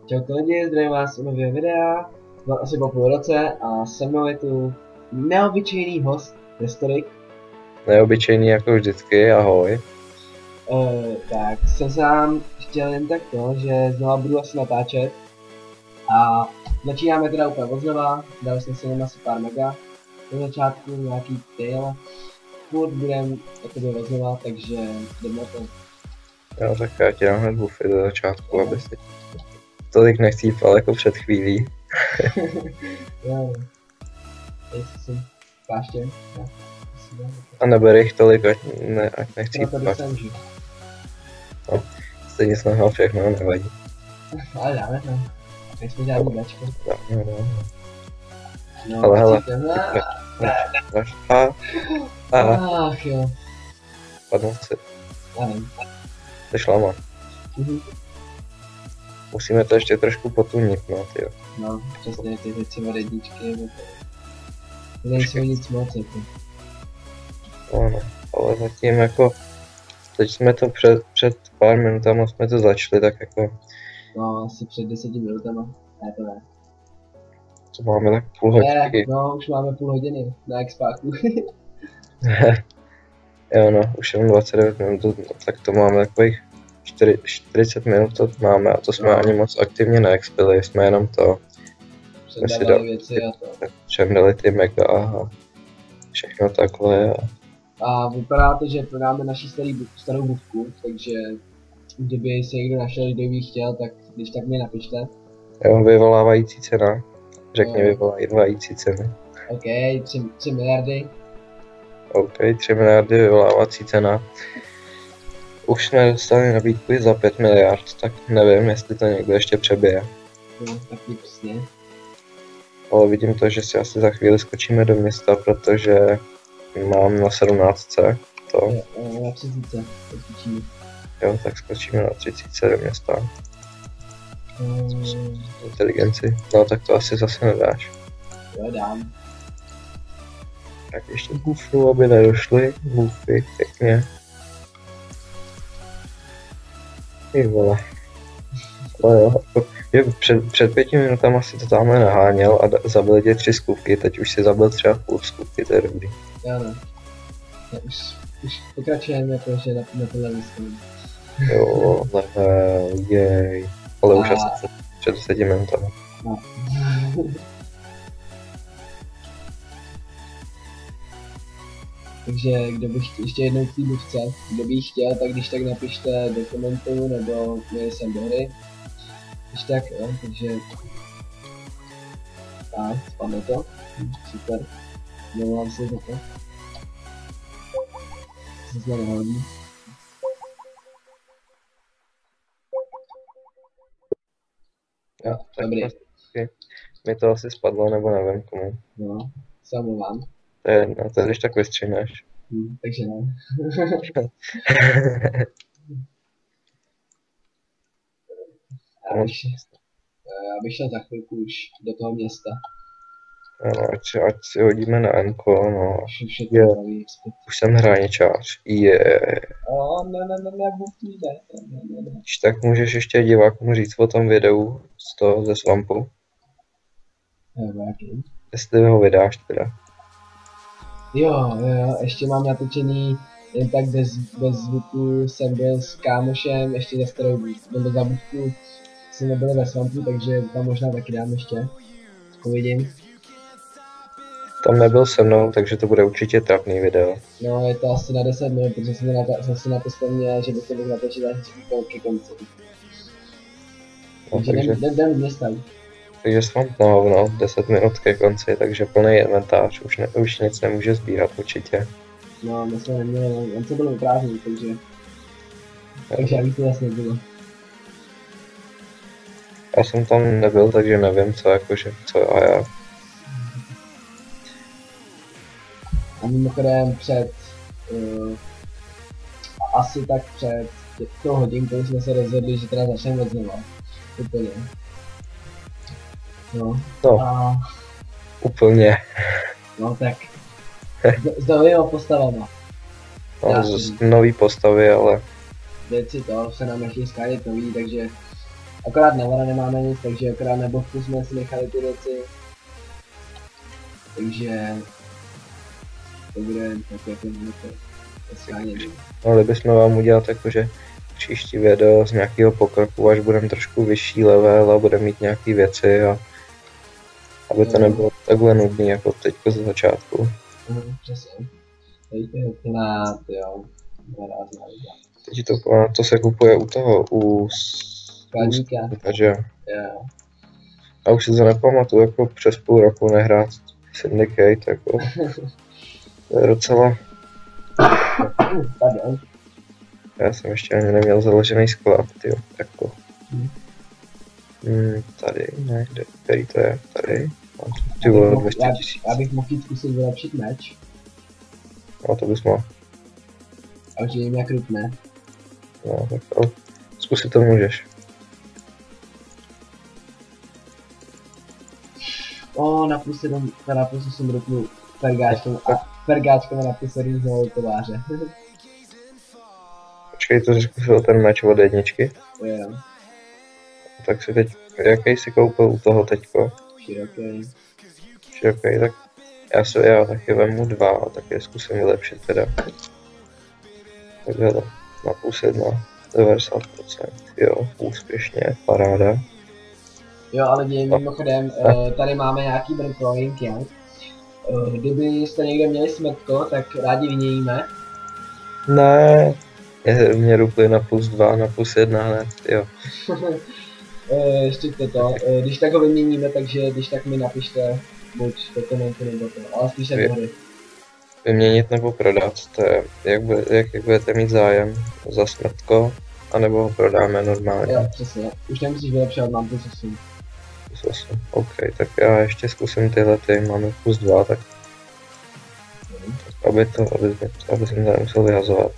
Čau lidi, zdravím vás u nového videa, asi po půl roce a se mnou je tu neobyčejný host, Historik. Neobyčejný jako vždycky, ahoj. Tak jsem se vám chtěl jen tak to, že znova budu asi natáčet a začínáme teda úplně od znova, dali jsme si jenom asi pár mega, na začátku nějaký ty, ale furt budem jakoby od znova, takže jdeme to. Jo, tak já ti dám hned bufy do začátku, aby si tolik nechcípal jako před chvílí. Jo, jestli jsem páště, A neber jich tolik, ať nechcípal. No, stejně nic nehal všechno, nevadí. Ale dáme to, nejsme žádný gačko. No, ale hele, ach jo. Padl si. Nevím. Jsi šlama. Musíme to ještě trošku potunit, no tyjo. No, přesně ty věci od jedničky, to nejsou nic moc jako. No, ale zatím jako, teď jsme to před pár minutama jsme to začali, tak jako. No, asi před 10 minutama, ne to ne. To máme tak půl hodinky. No, už máme půl hodiny na expáku. Jo no, už jenom 29 minut, tak to máme takových 40 minut to máme a to jsme ani moc aktivně neexpili, jsme jenom to předávali věci a to. Všem dali ty mega a všechno takhle a vypadá to, že prodáme naši starou bufku, takže kdyby se někdo našel, kdo by chtěl, tak když tak mi napište. Jo, vyvolávající cena, řekni vyvolávající ceny. OK, 3 miliardy. OK, 3 miliardy vyvolávací cena. Už jsme dostali nabídku za 5 miliard, tak nevím, jestli to někdo ještě přebije. No, taky přesně. Ale vidím to, že si asi za chvíli skočíme do města, protože mám na 17. to. Na 30. skočíme. Jo, tak skočíme na 30 do města. Inteligenci. No tak to asi zase nedáš. Jo, dám. Tak ještě bufnu, aby nedošly bufy, pěkně. Ty vole. Ale jo, před 5 minutami si to tamhle naháněl a zabil tě 3 skupky, teď už si zabil třeba půl skupky, to je dobrý. Jo no. Už pokračujeme jakože na tohle místo. Jo, level, jej. Ale už asi před 10 minutami. No. Takže kdo by ještě jednou k té bufce, kdo by chtěl, tak když tak napište do komentu nebo měli sem do hry. Když tak jo, takže tak, spadne to, super, nemám si za to. Se zde nehodí. Jo, dobrý. Mi to asi spadlo, nebo nevím komu. No, se omlouvám. To je jedno, to když tak vystřihneš. Takže ne. Já bych šel za chvilku už do toho města. Ano, ať si hodíme na N-ko, no. Už jsem hráničář, ne, Když tak můžeš ještě divákům říct o tom videu ze Swampu. Jestli ho vydáš teda. Jo, ještě mám natočený jen tak bez zvuku, jsem byl s kámošem, ještě za starou nebo za bufku jsme nebyli ve Swampu, takže tam možná taky dám ještě. Uvidím. Tam nebyl se mnou, takže to bude určitě trapný video. No, je to asi na 10 minut, protože jsem si na to vzpomněl, že bych to mohl natočit až ke konci. No, takže jdem z města. Takže Swamp na hovno, 10 minut ke konci, takže plný inventář, už nic nemůže sbírat určitě. No, my jsme neměli, on se byl vyprázdný, takže jak to vlastně bylo. Já jsem tam nebyl, takže nevím, co a já. A mimochodem asi tak před tou hodinkou jsme se rozhodli, že teda začneme od znova. Úplně. No. Úplně. No tak. S novýma postavama. No, z nový postavy, ale věci to se nám nechtějí skládět nový, takže Akorát na Vara nemáme nic, takže akorát na Bovku jsme si nechali ty věci. Takže to bude tak jako schráněný. Mohli bychom vám udělat jakože příští video z nějakého pokroku, až budeme trošku vyšší level a budeme mít nějaké věci a aby to nebylo takhle nudný jako teďko ze začátku. Přesně. Dejte to na, jo, rázná videa. Teď to se kupuje u toho, u Skladníka. takže Jo. a už si to nepamatuju, jako přes půl roku nehrát Syndicate, jako to je docela. Pardon. Já jsem ještě ani neměl založený sklad, jo, jako. Tady, ne, který to je, tady. Ty vole, 200 000. Já bych mohl jít zkusit vylepšit meč. No to bys mohl. A už jim jak rupne. No, tak ale zkusit to můžeš. Na plus 7, na plus 8 rupnu Fergáčkem na plus 7 znovu kováře. Počkej, to jsi zkusil ten meč od jedničky? Jo. Tak si teď, jaký jsi koupil u toho teďko? Široký. Široký, tak já taky vemu 2 a taky zkusím vylepšit teda. Takhle to, na plus 1, 90%, jo, úspěšně, paráda. Jo, ale mimochodem, tady máme nějaký brandcrawling, jo. Kdybyste někde měli smrtko, tak rádi vyměníme. Ne, mě rupli na plus 2, na plus 1 hned, jo. Ještě to, když tak ho vyměníme, takže když tak mi napište, buď do komentu nebo to, ale spíš do hry. Vyměnit nebo prodat, to je, jak budete mít zájem za smrtko, anebo ho prodáme normálně. Jo, přesně, už nemusíš vylepšovat, mám plus 8. Plus 8, ok, tak já ještě zkusím tyhle, máme plus 2, tak aby jsem to nemusel vyhazovat.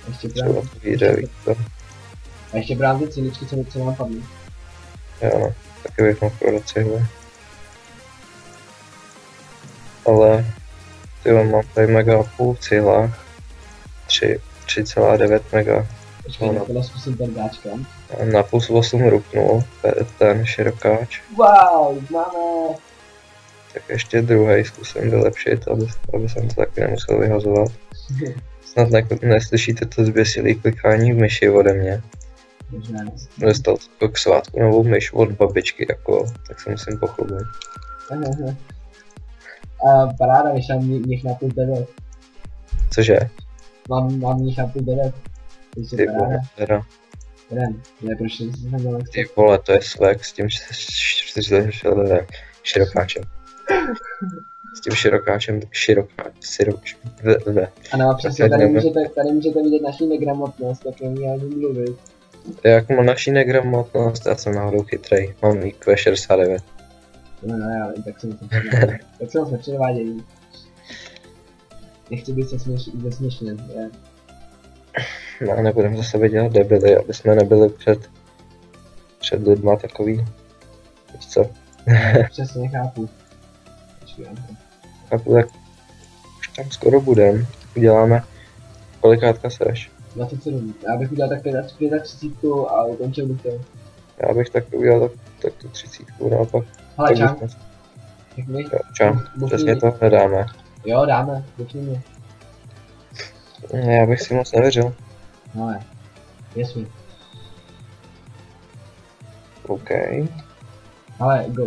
Ještě třeba to vyjde, víš to. A ještě brám ty cíličky, co nám padly. Jo no, taky bych mohl prodat cihle. Ale tyhle mám tady mega půl v cihlách. 3,9 mega. Počkej, no. Tohle zkusím ten gáčkem. Na plus 8 rupnul ten širokáč. Wow, máme! Tak ještě druhý zkusím vylepšit, aby jsem to taky nemusel vyhazovat. Snad neslyšíte to zběsilý klikání v myši ode mě. Dostal k svátku novou myš od babičky, jako, tak se musím pochlubit. Paráda, když mám nich na plus 9. Cože? Mám nich na plus 9. Ty vole, teda. Ne, proč jsem se neměl. Ty vole, to je swag s tím širokáčem. S tím širokáčem, Ano, přesně, tady můžete vidět naši negramotnost, tak neměl ani mluvit. Jak mám naši negramotnost, já jsem náhodou chytrej, mám IQ 69. No, já vím, tak jsem se předvádějí. Nechci být zesměšněn, je. No, nebudeme za sebe dělat debily, aby jsme nebyli před lidma takový. Víš co? Přesně, chápu. Chápu, tak už tam skoro budem. Uděláme, kolikátka seš? 27. Já bych udělal tak 35 a ukončil bych to. Já bych tak udělal tak tu 30 naopak. Hele, čau. Čau, přesně to nedáme. Jo, dáme, buď mě. Já bych si moc nevěřil. No ne, věř mi. OK. Ale go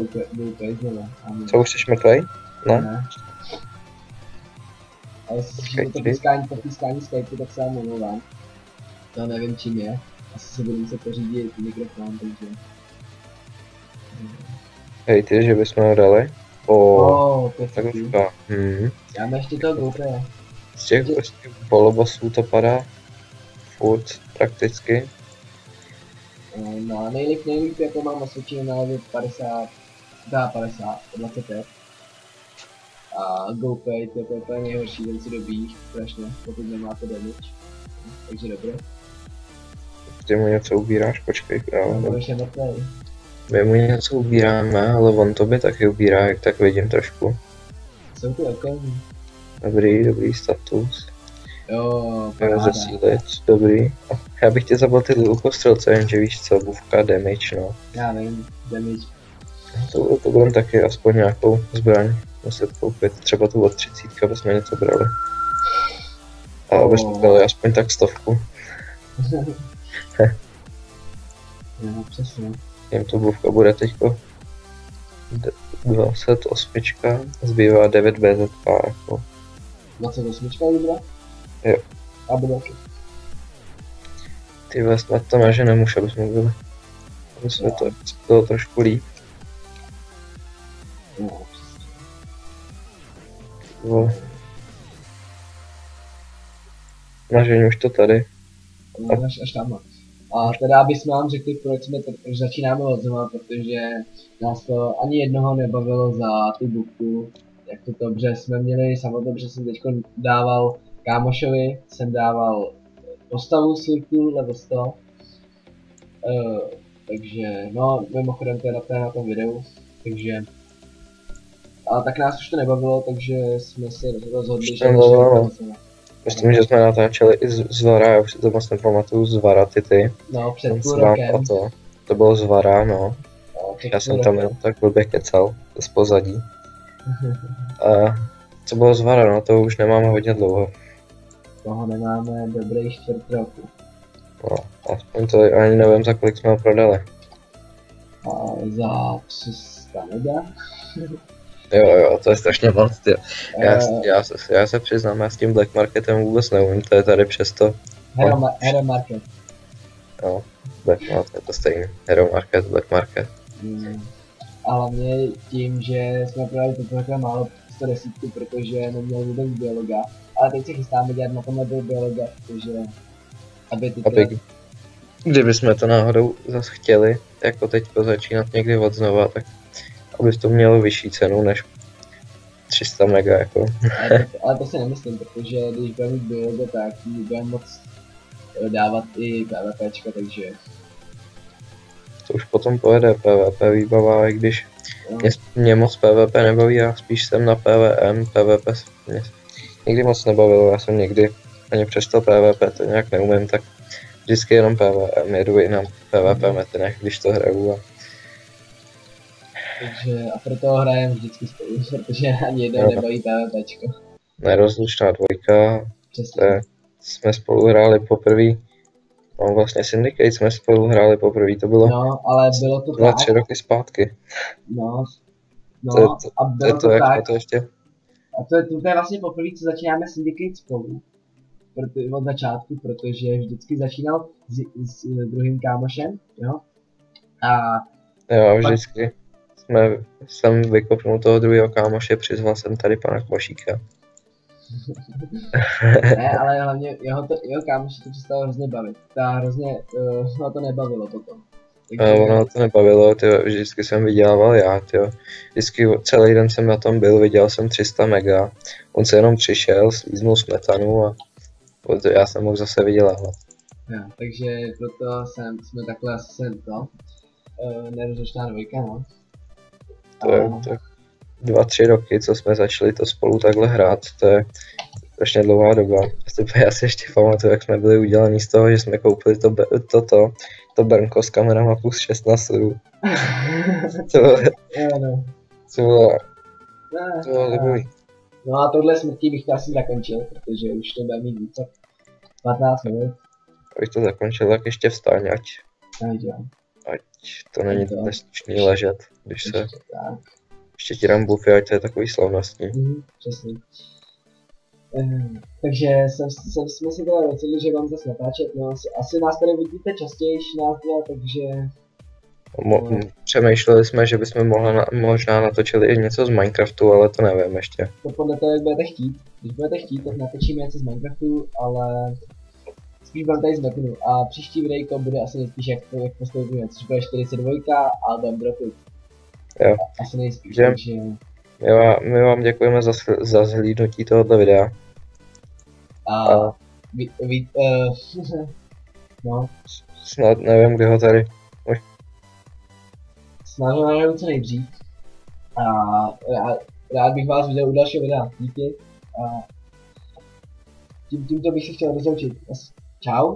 znovu. Co, už jsi mrtvej? Ne. A jestli to pískání Skypeu, tak se vám omlouvám. To nevím čím je. Asi se budu muset pořídit mikrofon, takže... Hej ty, že bychom ho dali? Tak říká. Dáme ještě toho GoPro. Z těch polobosů to padá furt prakticky. No nejlíp jako mám osvědčený na level 25. A GoPay to je úplně nejhorší, ten si dobíjíš strašně, pokud nemáte damage. Takže dobré. Ty mu něco ubíráš? Počkej, mrtvej. My mu něco ubíráme, ale on to by taky ubírá, jak tak vidím trošku. Jsou tu ekony. Dobrý status. Jo, Můžu paráda. zesílit, dobrý. Já bych tě zabil ty lukostřelce, jenže víš co, bůvka damage, no. Já vím, damage. To budeme taky aspoň nějakou zbraň muset koupit, třeba tu od 30, aby jsme něco brali. A aby jsme dali aspoň tak 100. Jo, přesně. Jim to bůvka bude teďko 28, zbývá 9 BZK jako. 28 bude? Jo. A bude taky. Ty snad to naženem už, aby jsme byli. Aby jsme to bylo trošku líp. Jo, přesně. Vole. Nažení už to tady. No, až tam. A teda bychom vám řekli, proč začínáme od znova, protože nás to ani jednoho nebavilo za tu bukku. Jak to dobře jsme měli, samozřejmě jsem teď dával kámošovi, jsem dával postavu Circle level 100. Takže no, mimochodem to je na tom videu, takže ale tak nás už to nebavilo, takže jsme se rozhodli, že myslím, že jsme natáčeli i z Vara, já už si to moc nepamatuju, z Vara ty. No, před půl rokem. To bylo z Vara, no. Já jsem tam rokem. tak blbě kecal, z pozadí. A co bylo z Vara, no to už nemáme hodně dlouho. Toho nemáme dobrý čtvrt roku. No, aspoň to ani nevím, za kolik jsme ho prodali. A za 300 mega. Jo, to je strašně moc, ty. Já se přiznám, já s tím Black Marketem vůbec neumím, to je tady přesto. Hero Market. Jo, Black Market, je to stejný. Hero Market, Black Market. A hlavně tím, že jsme prodali to takhle málo 110, protože neměl vůbec biologa. Ale teď se chystáme dělat na tomhle biologa, protože kdyby jsme to náhodou zase chtěli, jako teďko začínat někdy od znova, tak aby to mělo vyšší cenu než 300 mega jako. Ale to si nemyslím, protože když budeme mít biologa, tak budeme moc dávat i PvPčka, takže... To už potom pojede PvP výbava, i když mě moc PvP nebaví, já spíš jsem na PvM, PvP mě nikdy moc nebavilo, já jsem nikdy ani přesto PvP to nějak neumím, tak vždycky jenom PvM, jedu i na PvP metinech, když to hraju. Takže a proto hrajem vždycky spolu, protože ani jednou nebaví PvPčko. Nerozlučná dvojka, jsme spolu hráli poprvé. No vlastně Syndicate jsme spolu hráli poprvé, to bylo... No, ale bylo to 2-3 roky zpátky. No, a bylo to tak. To ještě... A to je vlastně poprvé, co začínáme Syndicate spolu. Od začátku, protože vždycky začínal s druhým kámošem, jo? Jo, vždycky jsem vykopnul toho druhého kámoše, přizval jsem tady pana Kvošíka. Ne, ale hlavně jeho kámoši to přestalo hrozně bavit. Ho to nebavilo potom. Takže... Ono to nebavilo, tyjo, vždycky jsem vydělával já, tyjo. Vždycky celý den jsem na tom byl, vydělal jsem 300 mega. On se jenom přišel, slíznul smetanu a já jsem mohl zase vydělávat. Jo, takže proto jsme takhle asi nerozlučná dvojka, no. To je 2-3 roky, co jsme začali to spolu takhle hrát, to je strašně dlouhá doba. Já si ještě pamatuju, jak jsme byli udělaní z toho, že jsme koupili to Brnko s kamerama plus 16 sudů. To bylo libový. No a tohle smrtí bych to asi zakončil, protože už to bude mít více 15 minut. Abych to zakončil, tak ještě vstaň, ať to není neslušný ležet, když se... Ještě ti dám buffy, ať to je takový slavnostní. Přesně. Takže jsme si teda rozhodli, že vám zase natáčet, no asi nás tady vidíte častěji, takže... Přemýšleli jsme, že bychom možná natočili i něco z Minecraftu, ale to nevím ještě. To podle toho, jak budete chtít. Když budete chtít, tak natočíme něco z Minecraftu, ale spíš budeme tady z Metinu. A příští videjko bude asi nejspíš jak postoupíme, což bude 42 a budeme dropit. Jo. Asi nejspíš, takže... My vám děkujeme za zhlídnutí tohoto videa. No. Snad nevím, kde ho tady. Snad ho najdu co nejdřív. A rád bych vás viděl u dalšího videa. Díky. tímto bych se chtěl rozloučit. Čau.